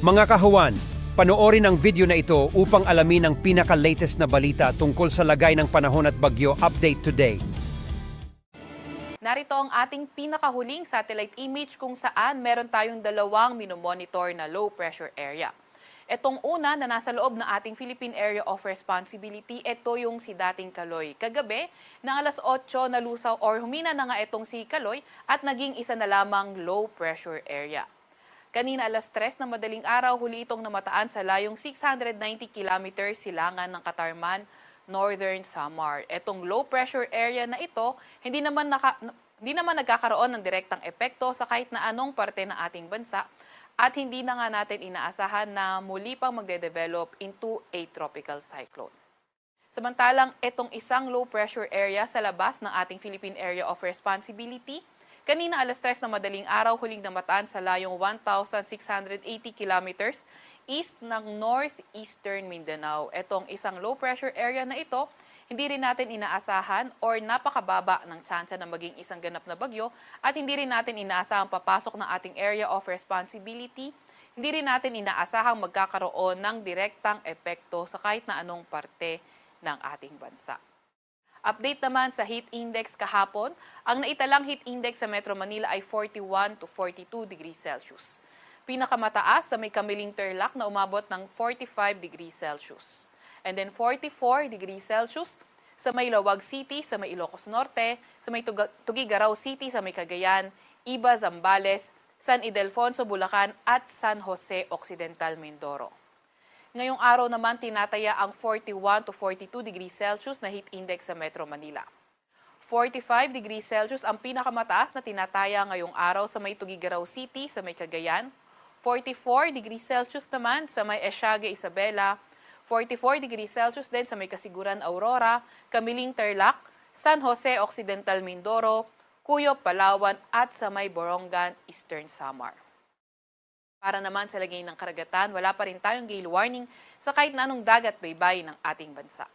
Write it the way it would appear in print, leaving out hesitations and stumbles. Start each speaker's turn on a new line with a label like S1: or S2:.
S1: Mga kahuwan, panoorin ang video na ito upang alamin ang pinaka-latest na balita tungkol sa lagay ng panahon at bagyo update today.
S2: Narito ang ating pinakahuling satellite image kung saan meron tayong dalawang minomonitor na low pressure area. Itong una na nasa loob ng ating Philippine Area of Responsibility, ito yung si dating Kaloy. Kagabi, ng alas 8 nalusaw or humina na nga itong si Kaloy at naging isa na lamang low pressure area. Kanina alas 3 ng madaling araw, huli itong namataan sa layong 690 kilometers silangan ng Katarman, Northern Samar. Etong low pressure area na ito, hindi naman nagkakaroon ng direktang epekto sa kahit na anong parte ng ating bansa at hindi na nga natin inaasahan na muli pang magde-develop into a tropical cyclone. Samantalang itong isang low pressure area sa labas ng ating Philippine Area of Responsibility, kanina alas 3 na madaling araw, huling namataan sa layong 1,680 kilometers east ng northeastern Mindanao. Itong isang low pressure area na ito, hindi rin natin inaasahan or napakababa ng tsansa na maging isang ganap na bagyo at hindi rin natin inaasahang papasok ng ating area of responsibility. Hindi rin natin inaasahang magkakaroon ng direktang epekto sa kahit na anong parte ng ating bansa. Update naman sa heat index kahapon, ang naitalang heat index sa Metro Manila ay 41 to 42 degrees Celsius. Pinakamataas sa may Kamiling Tarlac na umabot ng 45 degrees Celsius. And then 44 degrees Celsius sa may Lawag City, sa may Ilocos Norte, sa may Tuguegarao City, sa may Cagayan, Iba, Zambales, San Ildefonso, Bulacan at San Jose Occidental, Mindoro. Ngayong araw naman tinataya ang 41 to 42 degrees Celsius na heat index sa Metro Manila. 45 degrees Celsius ang pinakamataas na tinataya ngayong araw sa may Tuguegarao City, sa may Cagayan. 44 degrees Celsius naman sa may Esiague, Isabela. 44 degrees Celsius din sa may Kasiguran, Aurora, Kamiling Tarlac, San Jose Occidental, Mindoro, Cuyo, Palawan at sa may Borongan, Eastern Samar. Para naman sa lagay ng karagatan, wala pa rin tayong gale warning sa kahit na anong dagat baybay ng ating bansa.